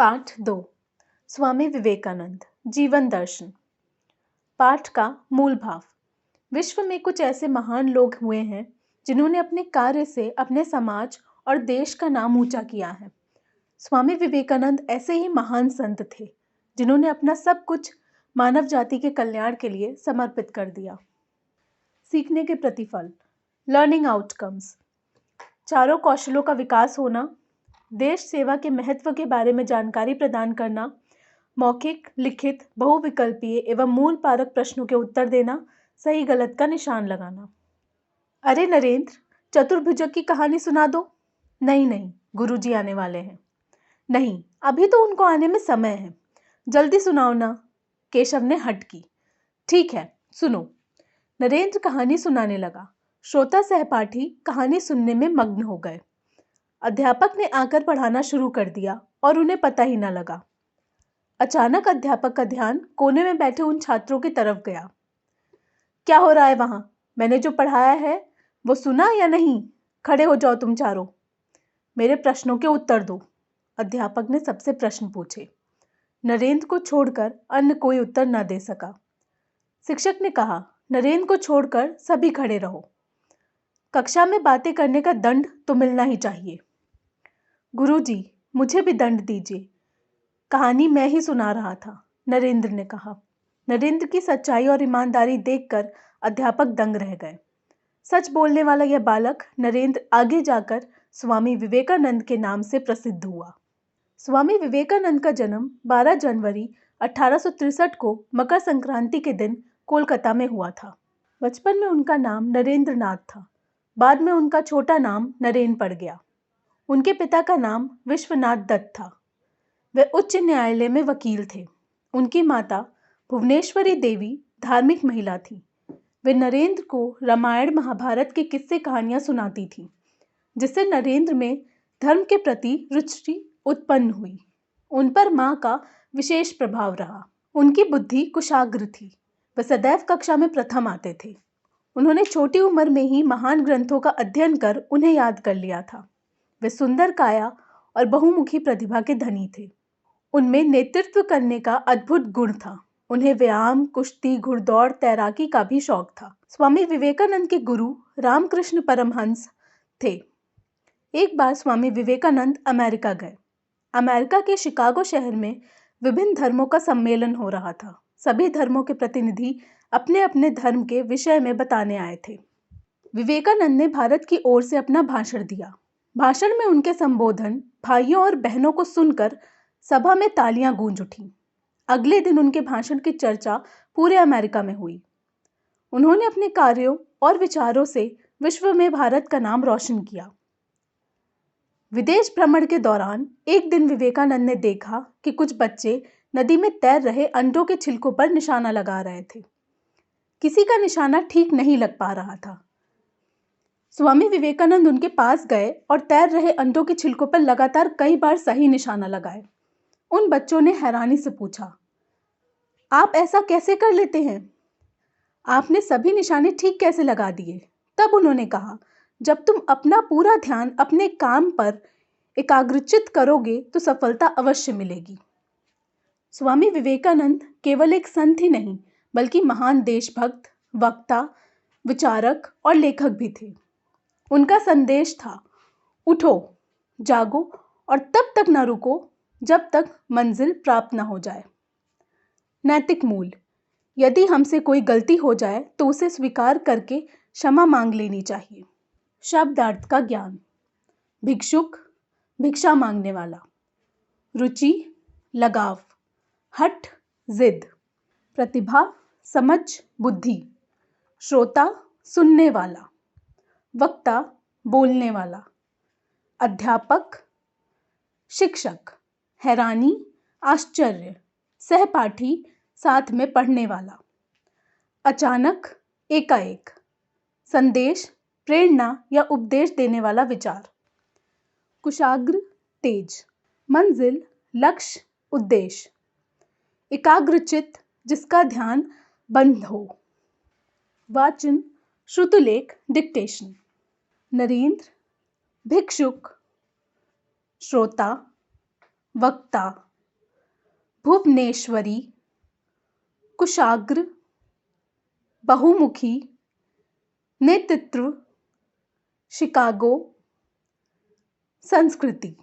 पाठ 2 स्वामी विवेकानंद जीवन दर्शन। पाठ का मूल भाव। विश्व में कुछ ऐसे महान लोग हुए हैं जिन्होंने अपने कार्य से अपने समाज और देश का नाम ऊंचा किया है। स्वामी विवेकानंद ऐसे ही महान संत थे जिन्होंने अपना सब कुछ मानव जाति के कल्याण के लिए समर्पित कर दिया। सीखने के प्रतिफल, लर्निंग आउटकम्स, चारों कौशलों का विकास होना, देश सेवा के महत्व के बारे में जानकारी प्रदान करना, मौखिक, लिखित, बहुविकल्पीय एवं मूल पारक प्रश्नों के उत्तर देना, सही गलत का निशान लगाना। अरे नरेंद्र, चतुर्भुजक की कहानी सुना दो। नहीं, गुरुजी आने वाले हैं। नहीं, अभी तो उनको आने में समय है, जल्दी सुनाओ ना। केशव ने हट की। ठीक है, सुनो। नरेंद्र कहानी सुनाने लगा। श्रोता सहपाठी कहानी सुनने में मग्न हो गए। अध्यापक ने आकर पढ़ाना शुरू कर दिया और उन्हें पता ही न लगा। अचानक अध्यापक का ध्यान कोने में बैठे उन छात्रों की तरफ गया। क्या हो रहा है वहां? मैंने जो पढ़ाया है वो सुना या नहीं? खड़े हो जाओ तुम चारों। मेरे प्रश्नों के उत्तर दो। अध्यापक ने सबसे प्रश्न पूछे। नरेंद्र को छोड़कर अन्य कोई उत्तर न दे सका। शिक्षक ने कहा, नरेंद्र को छोड़कर सभी खड़े रहो। कक्षा में बातें करने का दंड तो मिलना ही चाहिए। गुरुजी, मुझे भी दंड दीजिए। कहानी मैं ही सुना रहा था, नरेंद्र ने कहा। नरेंद्र की सच्चाई और ईमानदारी देखकर अध्यापक दंग रह गए। सच बोलने वाला यह बालक नरेंद्र आगे जाकर स्वामी विवेकानंद के नाम से प्रसिद्ध हुआ। स्वामी विवेकानंद का जन्म 12 जनवरी 1863 को मकर संक्रांति के दिन कोलकाता में हुआ था। बचपन में उनका नाम नरेंद्र नाथ था। बाद में उनका छोटा नाम नरेन पड़ गया। उनके पिता का नाम विश्वनाथ दत्त था। वे उच्च न्यायालय में वकील थे। उनकी माता भुवनेश्वरी देवी धार्मिक महिला थी। वे नरेंद्र को रामायण महाभारत के किस्से कहानियां सुनाती थी, जिससे नरेंद्र में धर्म के प्रति रुचि उत्पन्न हुई। उन पर मां का विशेष प्रभाव रहा। उनकी बुद्धि कुशाग्र थी। वे सदैव कक्षा में प्रथम आते थे। उन्होंने छोटी उम्र में ही महान ग्रंथों का अध्ययन कर उन्हें याद कर लिया था। वे सुंदर काया और बहुमुखी प्रतिभा के धनी थे। उनमें नेतृत्व करने का अद्भुत गुण था। उन्हें व्यायाम, कुश्ती, घुड़दौड़, तैराकी का भी शौक था। स्वामी विवेकानंद के गुरु रामकृष्ण परमहंस थे। एक बार स्वामी विवेकानंद अमेरिका गए। अमेरिका के शिकागो शहर में विभिन्न धर्मों का सम्मेलन हो रहा था। सभी धर्मों के प्रतिनिधि अपने अपने धर्म के विषय में बताने आए थे। विवेकानंद ने भारत की ओर से अपना भाषण दिया। भाषण में उनके संबोधन भाइयों और बहनों को सुनकर सभा में तालियां गूंज उठी। अगले दिन उनके भाषण की चर्चा पूरे अमेरिका में हुई। उन्होंने अपने कार्यों और विचारों से विश्व में भारत का नाम रोशन किया। विदेश भ्रमण के दौरान एक दिन विवेकानंद ने देखा कि कुछ बच्चे नदी में तैर रहे अंडों के छिलकों पर निशाना लगा रहे थे। किसी का निशाना ठीक नहीं लग पा रहा था। स्वामी विवेकानंद उनके पास गए और तैर रहे अंडों के छिलकों पर लगातार कई बार सही निशाना लगाए। उन बच्चों ने हैरानी से पूछा, आप ऐसा कैसे कर लेते हैं? आपने सभी निशाने ठीक कैसे लगा दिए? तब उन्होंने कहा, जब तुम अपना पूरा ध्यान अपने काम पर एकाग्रचित करोगे तो सफलता अवश्य मिलेगी। स्वामी विवेकानंद केवल एक संत ही नहीं, बल्कि महान देशभक्त, वक्ता, विचारक और लेखक भी थे। उनका संदेश था, उठो, जागो और तब तक न रुको जब तक मंजिल प्राप्त न हो जाए। नैतिक मूल, यदि हमसे कोई गलती हो जाए तो उसे स्वीकार करके क्षमा मांग लेनी चाहिए। शब्दार्थ का ज्ञान। भिक्षुक, भिक्षा मांगने वाला। रुचि, लगाव। हठ, जिद। प्रतिभा, समझ, बुद्धि। श्रोता, सुनने वाला। वक्ता, बोलने वाला। अध्यापक, शिक्षक। हैरानी, आश्चर्य। सहपाठी, साथ में पढ़ने वाला। अचानक, एकाएक। संदेश, प्रेरणा या उपदेश देने वाला विचार। कुशाग्र, तेज। मंजिल, लक्ष्य, उद्देश्य। एकाग्रचित, जिसका ध्यान बंद हो। वाचन, श्रुतलेख, डिक्टेशन। नरेंद्र, भिक्षुक, श्रोता, वक्ता, भुवनेश्वरी, कुशाग्र, बहुमुखी, नेतृत्व, शिकागो, संस्कृति।